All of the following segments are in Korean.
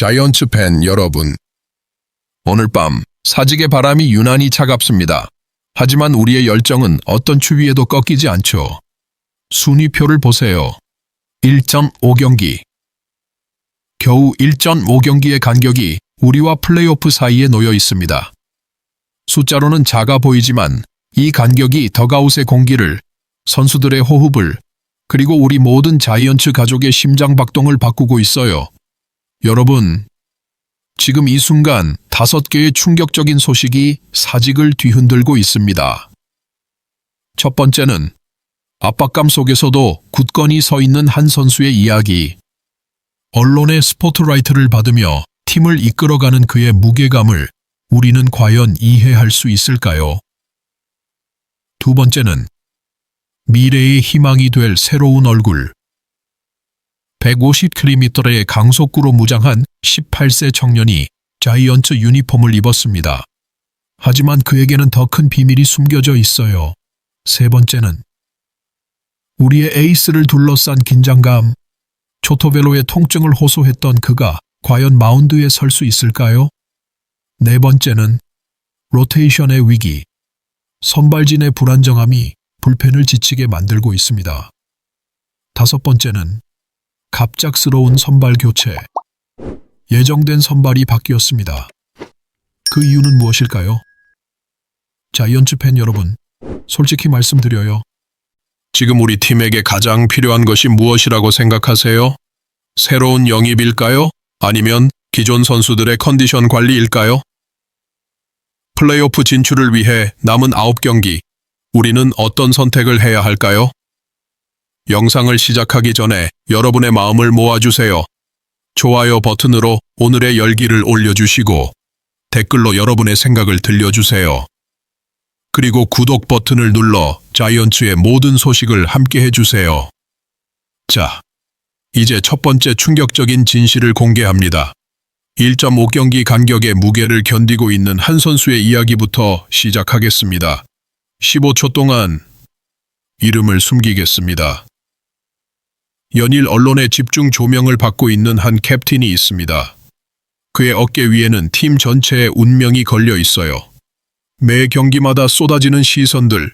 자이언츠 팬 여러분, 오늘 밤 사직의 바람이 유난히 차갑습니다. 하지만 우리의 열정은 어떤 추위에도 꺾이지 않죠. 순위표를 보세요. 1.5경기. 겨우 1.5경기의 간격이 우리와 플레이오프 사이에 놓여 있습니다. 숫자로는 작아 보이지만 이 간격이 더가웃의 공기를, 선수들의 호흡을, 그리고 우리 모든 자이언츠 가족의 심장박동을 바꾸고 있어요. 여러분, 지금 이 순간 5개의 충격적인 소식이 사직을 뒤흔들고 있습니다. 첫 번째는 압박감 속에서도 굳건히 서 있는 한 선수의 이야기. 언론의 스포트라이트를 받으며 팀을 이끌어가는 그의 무게감을 우리는 과연 이해할 수 있을까요? 두 번째는 미래의 희망이 될 새로운 얼굴. 150km의 강속구로 무장한 18세 청년이 자이언츠 유니폼을 입었습니다. 하지만 그에게는 더 큰 비밀이 숨겨져 있어요. 세 번째는 우리의 에이스를 둘러싼 긴장감. 초토벨로의 통증을 호소했던 그가 과연 마운드에 설 수 있을까요? 네 번째는 로테이션의 위기. 선발진의 불안정함이 불펜을 지치게 만들고 있습니다. 다섯 번째는 갑작스러운 선발 교체. 예정된 선발이 바뀌었습니다. 그 이유는 무엇일까요? 자이언츠 팬 여러분, 솔직히 말씀드려요. 지금 우리 팀에게 가장 필요한 것이 무엇이라고 생각하세요? 새로운 영입일까요? 아니면 기존 선수들의 컨디션 관리일까요? 플레이오프 진출을 위해 남은 9경기, 우리는 어떤 선택을 해야 할까요? 영상을 시작하기 전에 여러분의 마음을 모아주세요. 좋아요 버튼으로 오늘의 열기를 올려주시고 댓글로 여러분의 생각을 들려주세요. 그리고 구독 버튼을 눌러 자이언츠의 모든 소식을 함께 해주세요. 자, 이제 첫 번째 충격적인 진실을 공개합니다. 1.5경기 간격의 무게를 견디고 있는 한 선수의 이야기부터 시작하겠습니다. 15초 동안 이름을 숨기겠습니다. 연일 언론의 집중 조명을 받고 있는 한 캡틴이 있습니다. 그의 어깨 위에는 팀 전체의 운명이 걸려 있어요. 매 경기마다 쏟아지는 시선들,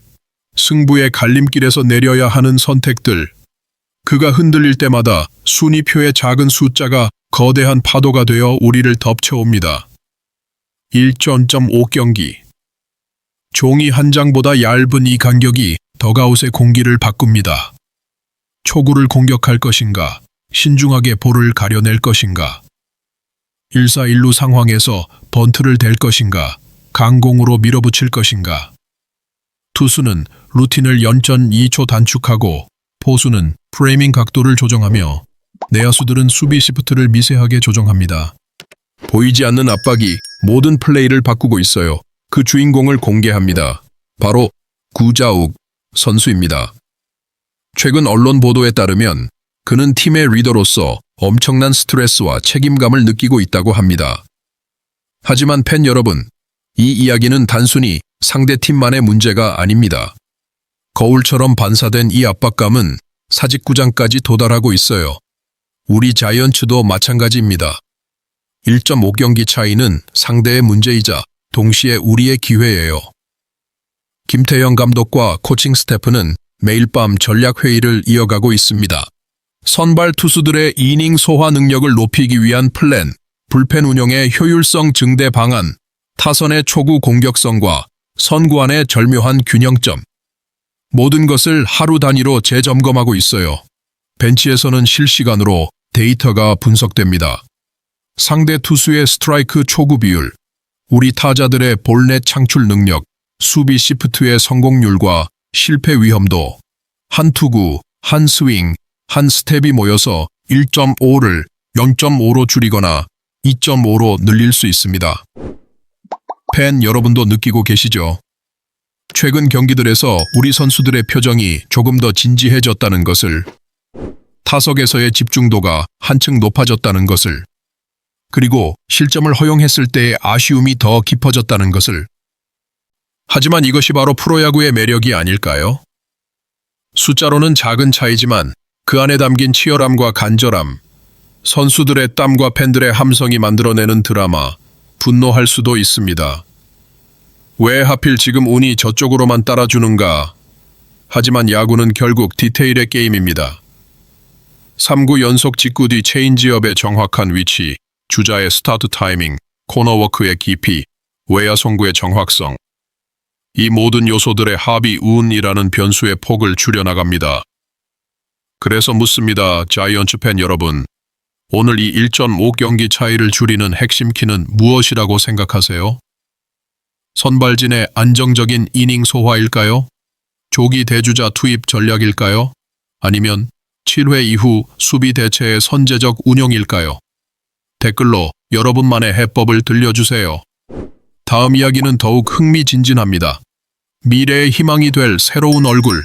승부의 갈림길에서 내려야 하는 선택들, 그가 흔들릴 때마다 순위표의 작은 숫자가 거대한 파도가 되어 우리를 덮쳐옵니다. 1.5경기. 종이 한 장보다 얇은 이 간격이 더가웃의 공기를 바꿉니다. 초구를 공격할 것인가, 신중하게 볼을 가려낼 것인가, 1-4-1루 상황에서 번트를 댈 것인가, 강공으로 밀어붙일 것인가. 투수는 루틴을 0.2초 단축하고 포수는 프레이밍 각도를 조정하며 내야수들은 수비 시프트를 미세하게 조정합니다. 보이지 않는 압박이 모든 플레이를 바꾸고 있어요. 그 주인공을 공개합니다. 바로 구자욱 선수입니다. 최근 언론 보도에 따르면 그는 팀의 리더로서 엄청난 스트레스와 책임감을 느끼고 있다고 합니다. 하지만 팬 여러분, 이 이야기는 단순히 상대팀만의 문제가 아닙니다. 거울처럼 반사된 이 압박감은 사직구장까지 도달하고 있어요. 우리 자이언츠도 마찬가지입니다. 1.5경기 차이는 상대의 문제이자 동시에 우리의 기회예요. 김태형 감독과 코칭 스태프는 매일 밤 전략회의를 이어가고 있습니다. 선발 투수들의 이닝 소화 능력을 높이기 위한 플랜, 불펜 운영의 효율성 증대 방안, 타선의 초구 공격성과 선구안의 절묘한 균형점. 모든 것을 하루 단위로 재점검하고 있어요. 벤치에서는 실시간으로 데이터가 분석됩니다. 상대 투수의 스트라이크 초구 비율, 우리 타자들의 볼넷 창출 능력, 수비 시프트의 성공률과 실패 위험도, 한 투구, 한 스윙, 한 스텝이 모여서 1.5를 0.5로 줄이거나 2.5로 늘릴 수 있습니다. 팬 여러분도 느끼고 계시죠? 최근 경기들에서 우리 선수들의 표정이 조금 더 진지해졌다는 것을, 타석에서의 집중도가 한층 높아졌다는 것을, 그리고 실점을 허용했을 때의 아쉬움이 더 깊어졌다는 것을. 하지만 이것이 바로 프로야구의 매력이 아닐까요? 숫자로는 작은 차이지만 그 안에 담긴 치열함과 간절함, 선수들의 땀과 팬들의 함성이 만들어내는 드라마, 분노할 수도 있습니다. 왜 하필 지금 운이 저쪽으로만 따라주는가? 하지만 야구는 결국 디테일의 게임입니다. 3구 연속 직구 뒤 체인지업의 정확한 위치, 주자의 스타트 타이밍, 코너워크의 깊이, 외야 송구의 정확성. 이 모든 요소들의 합이 운이라는 변수의 폭을 줄여나갑니다. 그래서 묻습니다. 자이언츠 팬 여러분. 오늘 이 1.5경기 차이를 줄이는 핵심 키는 무엇이라고 생각하세요? 선발진의 안정적인 이닝 소화일까요? 조기 대주자 투입 전략일까요? 아니면 7회 이후 수비 대체의 선제적 운영일까요? 댓글로 여러분만의 해법을 들려주세요. 다음 이야기는 더욱 흥미진진합니다. 미래의 희망이 될 새로운 얼굴,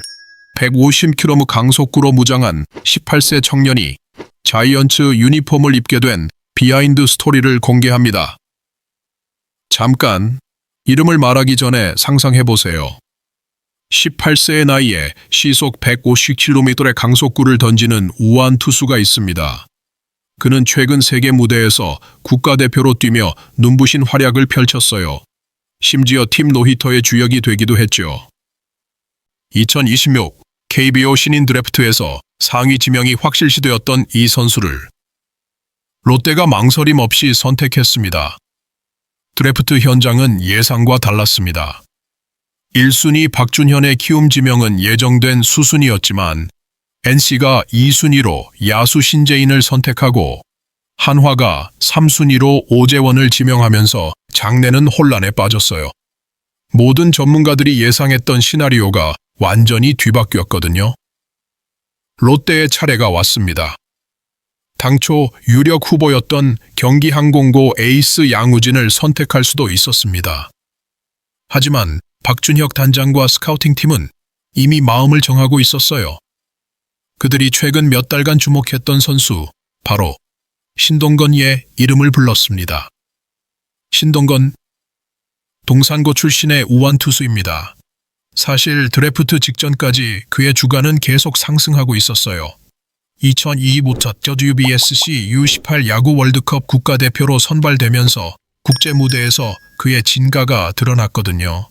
150km 강속구로 무장한 18세 청년이 자이언츠 유니폼을 입게 된 비하인드 스토리를 공개합니다. 잠깐, 이름을 말하기 전에 상상해보세요. 18세의 나이에 시속 150km의 강속구를 던지는 우아한 투수가 있습니다. 그는 최근 세계 무대에서 국가대표로 뛰며 눈부신 활약을 펼쳤어요. 심지어 팀 노히터의 주역이 되기도 했죠. 2026 KBO 신인 드래프트에서 상위 지명이 확실시되었던 이 선수를 롯데가 망설임 없이 선택했습니다. 드래프트 현장은 예상과 달랐습니다. 1순위 박준현의 키움 지명은 예정된 수순위였지만 NC가 2순위로 야수 신재인을 선택하고 한화가 3순위로 오재원을 지명하면서 장내는 혼란에 빠졌어요. 모든 전문가들이 예상했던 시나리오가 완전히 뒤바뀌었거든요. 롯데의 차례가 왔습니다. 당초 유력 후보였던 경기항공고 에이스 양우진을 선택할 수도 있었습니다. 하지만 박준혁 단장과 스카우팅팀은 이미 마음을 정하고 있었어요. 그들이 최근 몇 달간 주목했던 선수, 바로 신동건의 이름을 불렀습니다. 신동건, 동산고 출신의 우완 투수입니다. 사실 드래프트 직전까지 그의 주가는 계속 상승하고 있었어요. 2022부터 WBSC U18 야구 월드컵 국가대표로 선발되면서 국제 무대에서 그의 진가가 드러났거든요.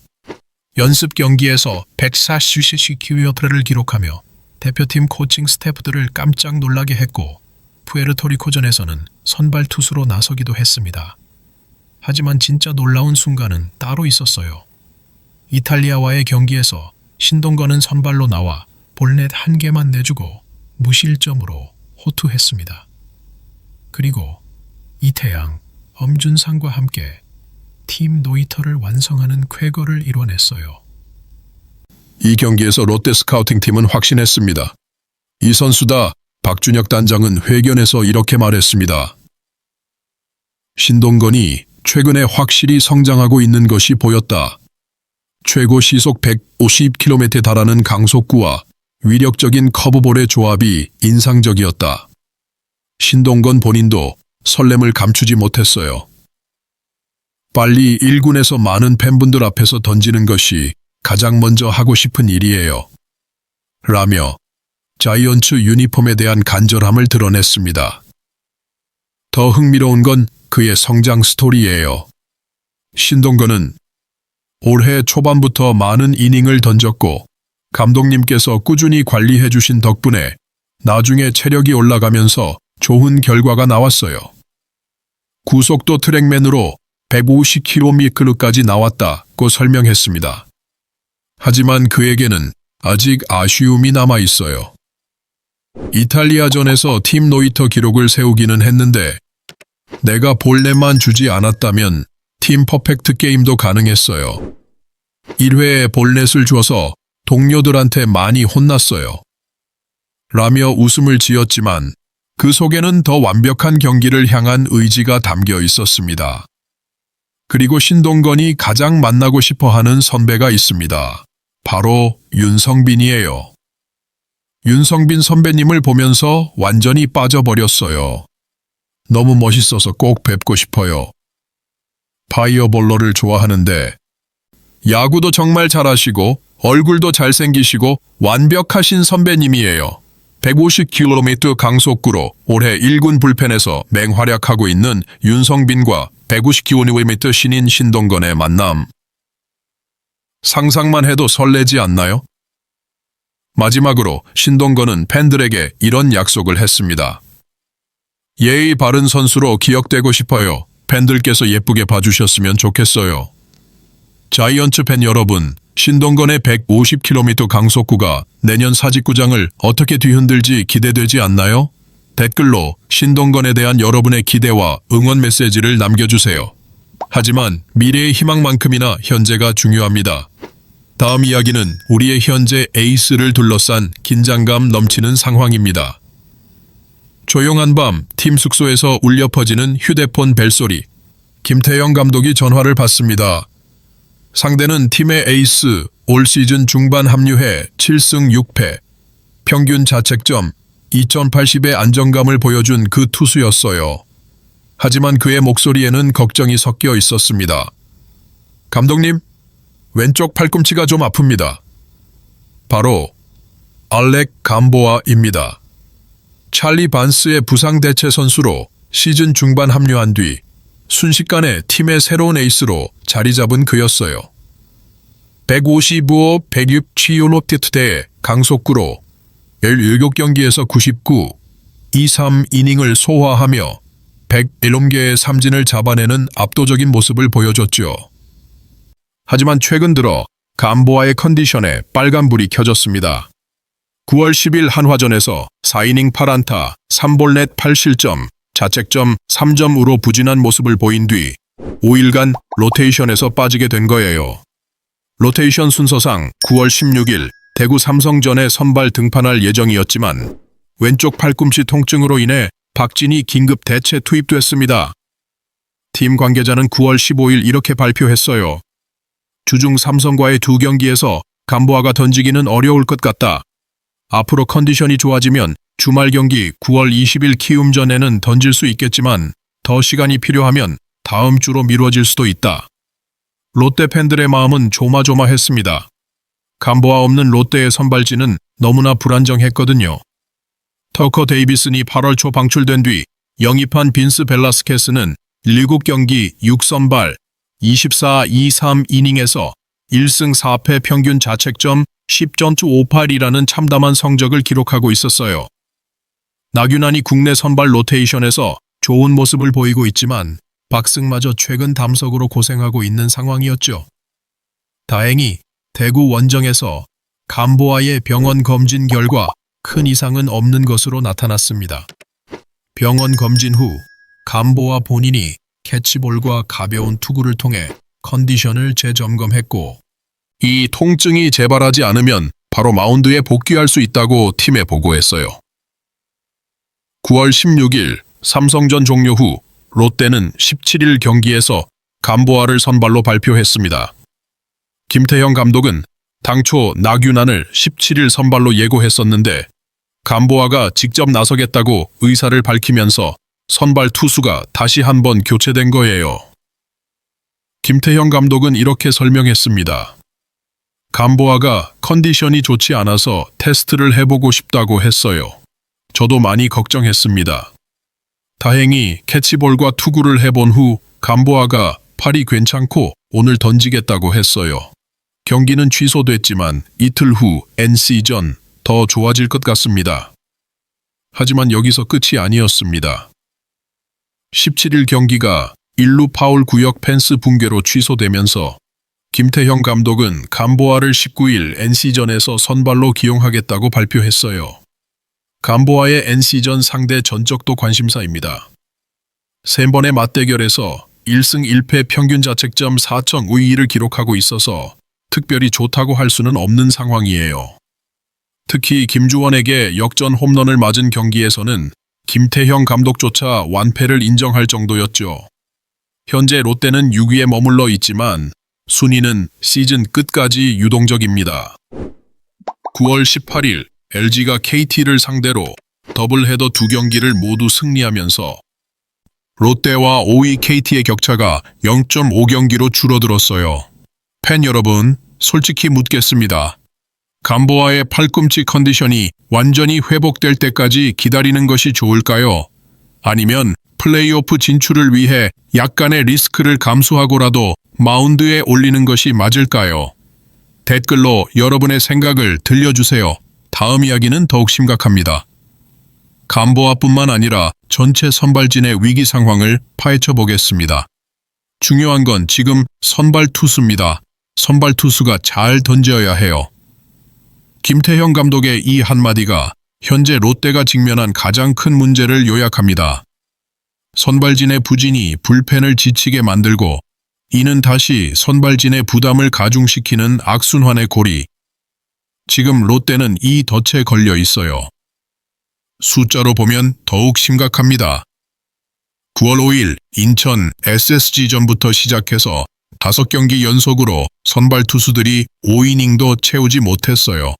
연습 경기에서 140km를 기록하며 대표팀 코칭 스태프들을 깜짝 놀라게 했고 푸에르토리코전에서는 선발 투수로 나서기도 했습니다. 하지만 진짜 놀라운 순간은 따로 있었어요. 이탈리아와의 경기에서 신동건은 선발로 나와 볼넷 1개만 내주고 무실점으로 호투했습니다. 그리고 이태양, 엄준상과 함께 팀 노히터를 완성하는 쾌거를 이뤄냈어요. 이 경기에서 롯데 스카우팅팀은 확신했습니다. 이 선수다. 박준혁 단장은 회견에서 이렇게 말했습니다. 신동건이 최근에 확실히 성장하고 있는 것이 보였다. 최고 시속 150km에 달하는 강속구와 위력적인 커브볼의 조합이 인상적이었다. 신동건 본인도 설렘을 감추지 못했어요. 빨리 1군에서 많은 팬분들 앞에서 던지는 것이 가장 먼저 하고 싶은 일이에요. 라며 자이언츠 유니폼에 대한 간절함을 드러냈습니다. 더 흥미로운 건 그의 성장 스토리예요. 신동건은 올해 초반부터 많은 이닝을 던졌고 감독님께서 꾸준히 관리해 주신 덕분에 나중에 체력이 올라가면서 좋은 결과가 나왔어요. 구속도 트랙맨으로 150km까지 나왔다고 설명했습니다. 하지만 그에게는 아직 아쉬움이 남아 있어요. 이탈리아전에서 팀 노히터 기록을 세우기는 했는데 내가 볼넷만 주지 않았다면 팀 퍼펙트 게임도 가능했어요. 1회에 볼넷을 줘서 동료들한테 많이 혼났어요. 라며 웃음을 지었지만 그 속에는 더 완벽한 경기를 향한 의지가 담겨 있었습니다. 그리고 신동건이 가장 만나고 싶어하는 선배가 있습니다. 바로 윤성빈이에요. 윤성빈 선배님을 보면서 완전히 빠져버렸어요. 너무 멋있어서 꼭 뵙고 싶어요. 파이어볼러를 좋아하는데 야구도 정말 잘하시고 얼굴도 잘생기시고 완벽하신 선배님이에요. 150km 강속구로 올해 1군 불펜에서 맹활약하고 있는 윤성빈과 150km 신인 신동건의 만남. 상상만 해도 설레지 않나요? 마지막으로 신동건은 팬들에게 이런 약속을 했습니다. 예의 바른 선수로 기억되고 싶어요. 팬들께서 예쁘게 봐주셨으면 좋겠어요. 자이언츠 팬 여러분, 신동건의 150km 강속구가 내년 사직구장을 어떻게 뒤흔들지 기대되지 않나요? 댓글로 신동건에 대한 여러분의 기대와 응원 메시지를 남겨주세요. 하지만 미래의 희망만큼이나 현재가 중요합니다. 다음 이야기는 우리의 현재 에이스를 둘러싼 긴장감 넘치는 상황입니다. 조용한 밤 팀 숙소에서 울려 퍼지는 휴대폰 벨소리. 김태형 감독이 전화를 받습니다. 상대는 팀의 에이스, 올 시즌 중반 합류해 7승 6패, 평균 자책점 2080의 안정감을 보여준 그 투수였어요. 하지만 그의 목소리에는 걱정이 섞여 있었습니다. 감독님, 왼쪽 팔꿈치가 좀 아픕니다. 바로 알렉 감보아입니다. 찰리 반스의 부상 대체 선수로 시즌 중반 합류한 뒤 순식간에 팀의 새로운 에이스로 자리 잡은 그였어요. 155, 106km 대의 강속구로 17경기에서 99, 23이닝을 소화하며 107개의 삼진을 잡아내는 압도적인 모습을 보여줬죠. 하지만 최근 들어 감보아의 컨디션에 빨간불이 켜졌습니다. 9월 10일 한화전에서 4이닝 8안타, 3볼넷 8실점, 자책점 3점으로 부진한 모습을 보인 뒤 5일간 로테이션에서 빠지게 된 거예요. 로테이션 순서상 9월 16일 대구 삼성전에 선발 등판할 예정이었지만 왼쪽 팔꿈치 통증으로 인해 박진이 긴급 대체 투입됐습니다. 팀 관계자는 9월 15일 이렇게 발표했어요. 주중 삼성과의 2경기에서 감보아가 던지기는 어려울 것 같다. 앞으로 컨디션이 좋아지면 주말 경기 9월 20일 키움전에는 던질 수 있겠지만 더 시간이 필요하면 다음 주로 미뤄질 수도 있다. 롯데 팬들의 마음은 조마조마했습니다. 감보아 없는 롯데의 선발진은 너무나 불안정했거든요. 터커 데이비슨이 8월 초 방출된 뒤 영입한 빈스 벨라스케스는 7경기 6선발 24-23이닝에서 1승 4패 평균 자책점 10.58이라는 참담한 성적을 기록하고 있었어요. 나균안이 국내 선발 로테이션에서 좋은 모습을 보이고 있지만 박승마저 최근 담석으로 고생하고 있는 상황이었죠. 다행히 대구 원정에서 감보아의 병원 검진 결과 큰 이상은 없는 것으로 나타났습니다. 병원 검진 후 감보아 본인이 캐치볼과 가벼운 투구를 통해 컨디션을 재점검했고 이 통증이 재발하지 않으면 바로 마운드에 복귀할 수 있다고 팀에 보고했어요. 9월 16일 삼성전 종료 후 롯데는 17일 경기에서 감보아를 선발로 발표했습니다. 김태형 감독은 당초 나균안을 17일 선발로 예고했었는데 감보아가 직접 나서겠다고 의사를 밝히면서 선발 투수가 다시 한번 교체된 거예요. 김태형 감독은 이렇게 설명했습니다. 감보아가 컨디션이 좋지 않아서 테스트를 해보고 싶다고 했어요. 저도 많이 걱정했습니다. 다행히 캐치볼과 투구를 해본 후 감보아가 팔이 괜찮고 오늘 던지겠다고 했어요. 경기는 취소됐지만 이틀 후 NC전 더 좋아질 것 같습니다. 하지만 여기서 끝이 아니었습니다. 17일 경기가 1루 파울 구역 펜스 붕괴로 취소되면서 김태형 감독은 감보아를 19일 NC전에서 선발로 기용하겠다고 발표했어요. 감보아의 NC전 상대 전적도 관심사입니다. 3번의 맞대결에서 1승 1패 평균 자책점 4.52를 기록하고 있어서 특별히 좋다고 할 수는 없는 상황이에요. 특히 김주원에게 역전 홈런을 맞은 경기에서는 김태형 감독조차 완패를 인정할 정도였죠. 현재 롯데는 6위에 머물러 있지만 순위는 시즌 끝까지 유동적입니다. 9월 18일 LG가 KT를 상대로 더블헤더 2경기를 모두 승리하면서 롯데와 5위 KT의 격차가 0.5경기로 줄어들었어요. 팬 여러분, 솔직히 묻겠습니다. 감보아의 팔꿈치 컨디션이 완전히 회복될 때까지 기다리는 것이 좋을까요? 아니면 플레이오프 진출을 위해 약간의 리스크를 감수하고라도 마운드에 올리는 것이 맞을까요? 댓글로 여러분의 생각을 들려주세요. 다음 이야기는 더욱 심각합니다. 감보아뿐만 아니라 전체 선발진의 위기 상황을 파헤쳐 보겠습니다. 중요한 건 지금 선발 투수입니다. 선발 투수가 잘 던져야 해요. 김태형 감독의 이 한마디가 현재 롯데가 직면한 가장 큰 문제를 요약합니다. 선발진의 부진이 불펜을 지치게 만들고 이는 다시 선발진의 부담을 가중시키는 악순환의 고리. 지금 롯데는 이 덫에 걸려 있어요. 숫자로 보면 더욱 심각합니다. 9월 5일 인천 SSG전부터 시작해서 5경기 연속으로 선발 투수들이 5이닝도 채우지 못했어요.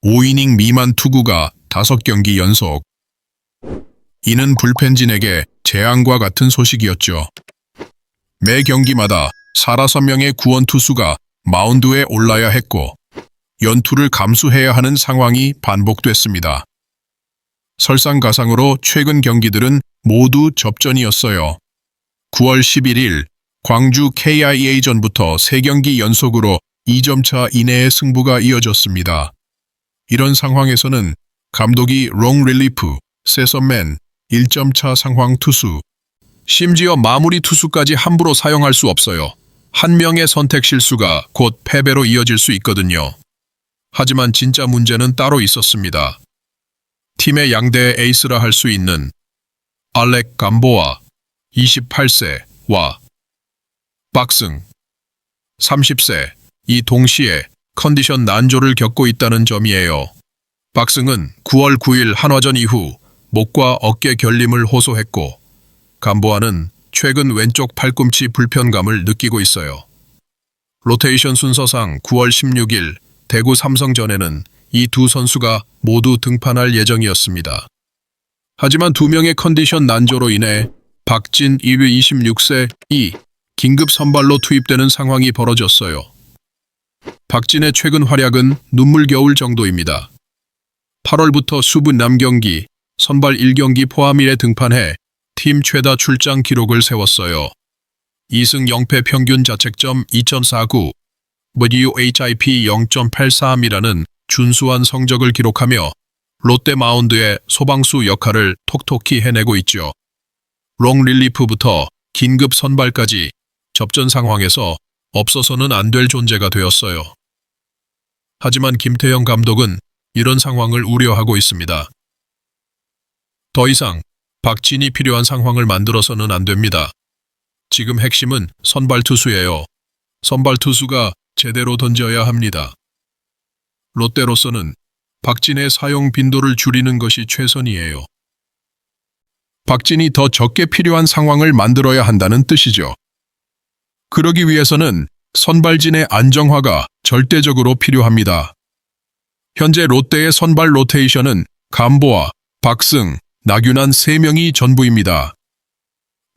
5이닝 미만 투구가 5경기 연속. 이는 불펜진에게 재앙과 같은 소식이었죠. 매 경기마다 4~5명의 구원 투수가 마운드에 올라야 했고 연투를 감수해야 하는 상황이 반복됐습니다. 설상가상으로 최근 경기들은 모두 접전이었어요. 9월 11일 광주 KIA전부터 3경기 연속으로 2점차 이내의 승부가 이어졌습니다. 이런 상황에서는 감독이 롱 릴리프, 세선맨, 1점차 상황 투수, 심지어 마무리 투수까지 함부로 사용할 수 없어요. 한 명의 선택 실수가 곧 패배로 이어질 수 있거든요. 하지만 진짜 문제는 따로 있었습니다. 팀의 양대 에이스라 할 수 있는 알렉 감보아 28세와 박승 30세 이 동시에 컨디션 난조를 겪고 있다는 점이에요. 박승은 9월 9일 한화전 이후 목과 어깨 결림을 호소했고 감보아는 최근 왼쪽 팔꿈치 불편감을 느끼고 있어요. 로테이션 순서상 9월 16일 대구 삼성전에는 이 두 선수가 모두 등판할 예정이었습니다. 하지만 두 명의 컨디션 난조로 인해 박진 26세이 긴급 선발로 투입되는 상황이 벌어졌어요. 박진의 최근 활약은 눈물겨울 정도입니다. 8월부터 수분 남경기, 선발 1경기 포함일에 등판해 팀 최다 출장 기록을 세웠어요. 2승 0패 평균 자책점 2.49, WHIP 0.83이라는 준수한 성적을 기록하며 롯데 마운드의 소방수 역할을 톡톡히 해내고 있죠. 롱 릴리프부터 긴급 선발까지 접전 상황에서 없어서는 안 될 존재가 되었어요. 하지만 김태형 감독은 이런 상황을 우려하고 있습니다. 더 이상 박진이 필요한 상황을 만들어서는 안 됩니다. 지금 핵심은 선발 투수예요. 선발 투수가 제대로 던져야 합니다. 롯데로서는 박진의 사용 빈도를 줄이는 것이 최선이에요. 박진이 더 적게 필요한 상황을 만들어야 한다는 뜻이죠. 그러기 위해서는 선발진의 안정화가 절대적으로 필요합니다. 현재 롯데의 선발 로테이션은 감보아, 박승, 나균환 3명이 전부입니다.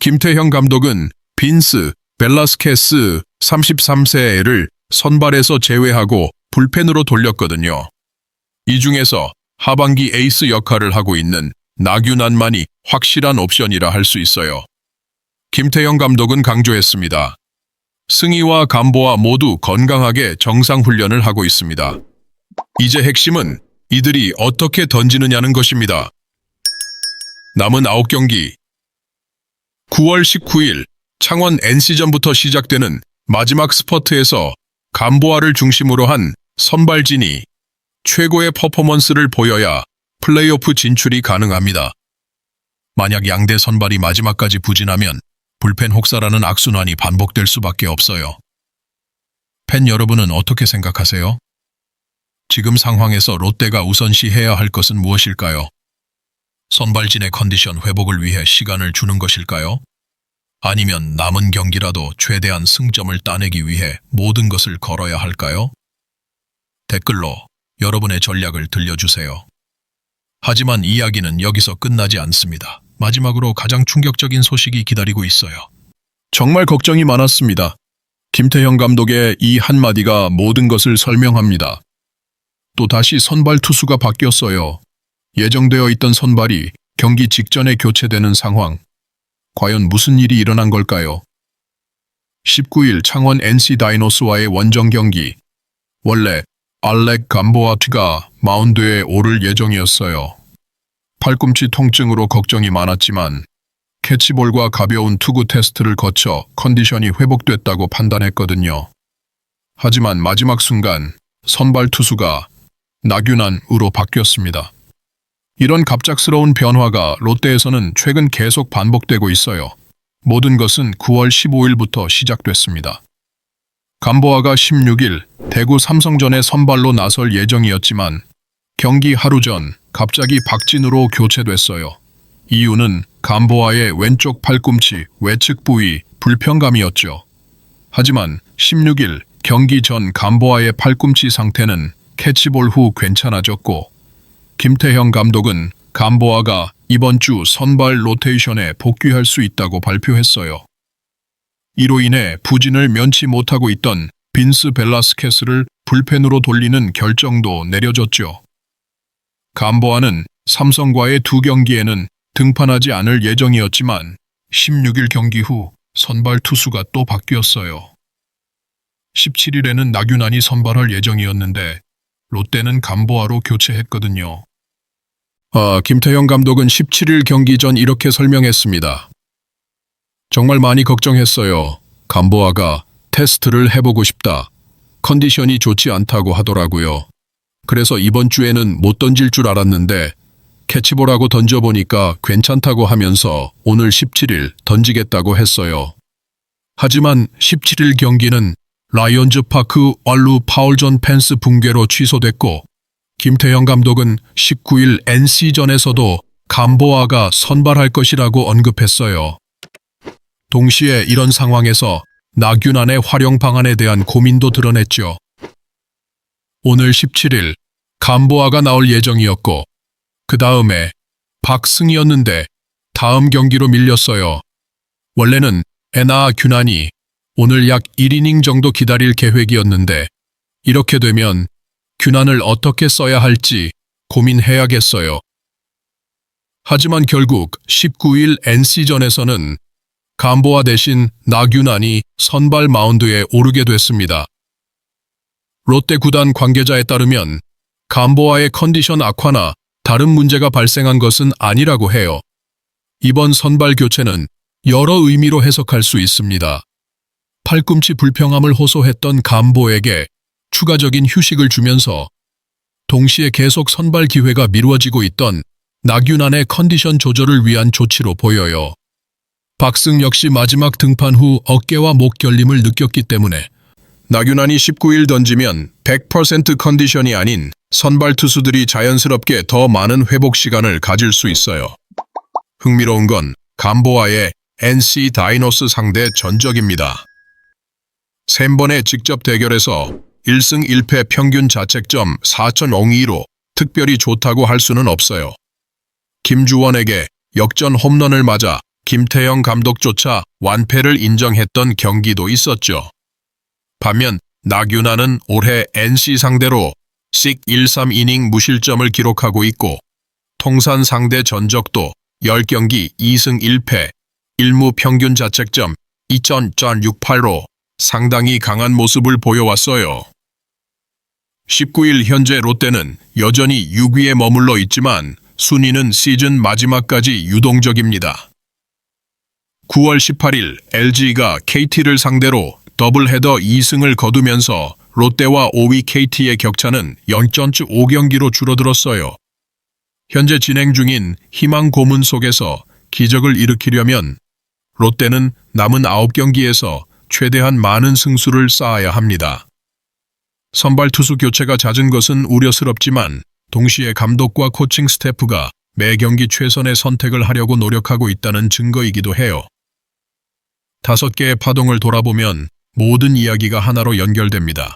김태형 감독은 빈스, 벨라스케스 33세를 선발에서 제외하고 불펜으로 돌렸거든요. 이 중에서 하반기 에이스 역할을 하고 있는 나균환만이 확실한 옵션이라 할 수 있어요. 김태형 감독은 강조했습니다. 승희와 감보아 모두 건강하게 정상 훈련을 하고 있습니다. 이제 핵심은 이들이 어떻게 던지느냐는 것입니다. 남은 9경기 9월 19일 창원 NC전부터 시작되는 마지막 스퍼트에서 감보아를 중심으로 한 선발진이 최고의 퍼포먼스를 보여야 플레이오프 진출이 가능합니다. 만약 양대 선발이 마지막까지 부진하면 불펜 혹사라는 악순환이 반복될 수밖에 없어요. 팬 여러분은 어떻게 생각하세요? 지금 상황에서 롯데가 우선시해야 할 것은 무엇일까요? 선발진의 컨디션 회복을 위해 시간을 주는 것일까요? 아니면 남은 경기라도 최대한 승점을 따내기 위해 모든 것을 걸어야 할까요? 댓글로 여러분의 전략을 들려주세요. 하지만 이야기는 여기서 끝나지 않습니다. 마지막으로 가장 충격적인 소식이 기다리고 있어요. 정말 걱정이 많았습니다. 김태형 감독의 이 한마디가 모든 것을 설명합니다. 또다시 선발 투수가 바뀌었어요. 예정되어 있던 선발이 경기 직전에 교체되는 상황. 과연 무슨 일이 일어난 걸까요? 19일 창원 NC 다이노스와의 원정 경기. 원래 알렉 감보아트가 마운드에 오를 예정이었어요. 팔꿈치 통증으로 걱정이 많았지만 캐치볼과 가벼운 투구 테스트를 거쳐 컨디션이 회복됐다고 판단했거든요. 하지만 마지막 순간 선발 투수가 나균안으로 바뀌었습니다. 이런 갑작스러운 변화가 롯데에서는 최근 계속 반복되고 있어요. 모든 것은 9월 15일부터 시작됐습니다. 감보아가 16일 대구 삼성전에 선발로 나설 예정이었지만 경기 하루 전 갑자기 박진우로 교체됐어요. 이유는 감보아의 왼쪽 팔꿈치 외측 부위 불편감이었죠. 하지만 16일 경기 전 감보아의 팔꿈치 상태는 캐치볼 후 괜찮아졌고 김태형 감독은 감보아가 이번 주 선발 로테이션에 복귀할 수 있다고 발표했어요. 이로 인해 부진을 면치 못하고 있던 빈스 벨라스케스를 불펜으로 돌리는 결정도 내려졌죠. 감보아는 삼성과의 두 경기에는 등판하지 않을 예정이었지만 16일 경기 후 선발 투수가 또 바뀌었어요. 17일에는 나균안이 선발할 예정이었는데 롯데는 감보아로 교체했거든요. 김태형 감독은 17일 경기 전 이렇게 설명했습니다. 정말 많이 걱정했어요. 감보아가 테스트를 해보고 싶다. 컨디션이 좋지 않다고 하더라고요. 그래서 이번 주에는 못 던질 줄 알았는데 캐치볼하고 던져보니까 괜찮다고 하면서 오늘 17일 던지겠다고 했어요. 하지만 17일 경기는 라이온즈 파크 완루 파울전 펜스 붕괴로 취소됐고 김태형 감독은 19일 NC전에서도 감보아가 선발할 것이라고 언급했어요. 동시에 이런 상황에서 나균안의 활용 방안에 대한 고민도 드러냈죠. 오늘 17일 감보아가 나올 예정이었고 그 다음에 박승희였는데 다음 경기로 밀렸어요. 원래는 나균안이 오늘 약 1이닝 정도 기다릴 계획이었는데 이렇게 되면 균안을 어떻게 써야 할지 고민해야겠어요. 하지만 결국 19일 NC전에서는 감보아 대신 나균안이 선발 마운드에 오르게 됐습니다. 롯데 구단 관계자에 따르면 감보아의 컨디션 악화나 다른 문제가 발생한 것은 아니라고 해요. 이번 선발 교체는 여러 의미로 해석할 수 있습니다. 팔꿈치 불평함을 호소했던 감보에게 추가적인 휴식을 주면서 동시에 계속 선발 기회가 미루어지고 있던 나균안의 컨디션 조절을 위한 조치로 보여요. 박승 역시 마지막 등판 후 어깨와 목 결림을 느꼈기 때문에 나균안이 19일 던지면 100% 컨디션이 아닌 선발 투수들이 자연스럽게 더 많은 회복 시간을 가질 수 있어요. 흥미로운 건 감보아의 NC 다이노스 상대 전적입니다. 3번의 직접 대결에서 1승 1패 평균 자책점 4.02로 특별히 좋다고 할 수는 없어요. 김주원에게 역전 홈런을 맞아 김태형 감독조차 완패를 인정했던 경기도 있었죠. 반면 나균안은 올해 NC 상대로 13이닝 무실점을 기록하고 있고 통산 상대 전적도 10경기 2승 1패 1무 평균 자책점 2.68로 상당히 강한 모습을 보여왔어요. 19일 현재 롯데는 여전히 6위에 머물러 있지만 순위는 시즌 마지막까지 유동적입니다. 9월 18일 LG가 KT를 상대로 더블헤더 2승을 거두면서 롯데와 5위 KT의 격차는 0.5경기로 줄어들었어요. 현재 진행 중인 희망 고문 속에서 기적을 일으키려면 롯데는 남은 9경기에서 최대한 많은 승수를 쌓아야 합니다. 선발 투수 교체가 잦은 것은 우려스럽지만 동시에 감독과 코칭 스태프가 매 경기 최선의 선택을 하려고 노력하고 있다는 증거이기도 해요. 5개의 파동을 돌아보면 모든 이야기가 하나로 연결됩니다.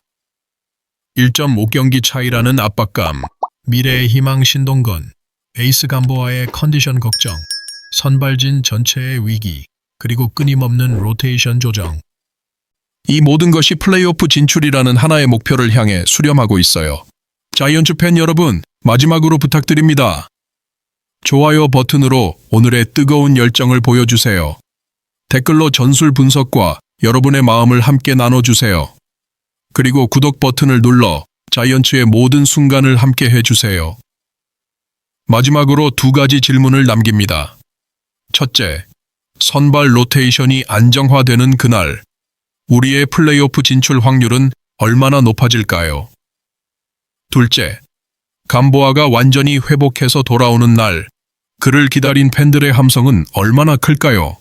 1.5경기 차이라는 압박감, 미래의 희망 신동건, 에이스 감보아의 컨디션 걱정, 선발진 전체의 위기, 그리고 끊임없는 로테이션 조정. 이 모든 것이 플레이오프 진출이라는 하나의 목표를 향해 수렴하고 있어요. 자, 자이언츠 팬 여러분, 마지막으로 부탁드립니다. 좋아요 버튼으로 오늘의 뜨거운 열정을 보여주세요. 댓글로 전술 분석과 여러분의 마음을 함께 나눠주세요. 그리고 구독 버튼을 눌러 자이언츠의 모든 순간을 함께 해주세요. 마지막으로 두 가지 질문을 남깁니다. 첫째, 선발 로테이션이 안정화되는 그날, 우리의 플레이오프 진출 확률은 얼마나 높아질까요? 둘째, 감보아가 완전히 회복해서 돌아오는 날, 그를 기다린 팬들의 함성은 얼마나 클까요?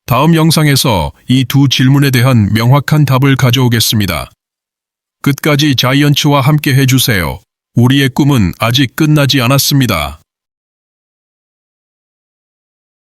다음 영상에서 이 두 질문에 대한 명확한 답을 가져오겠습니다. 끝까지 자이언츠와 함께 해주세요. 우리의 꿈은 아직 끝나지 않았습니다.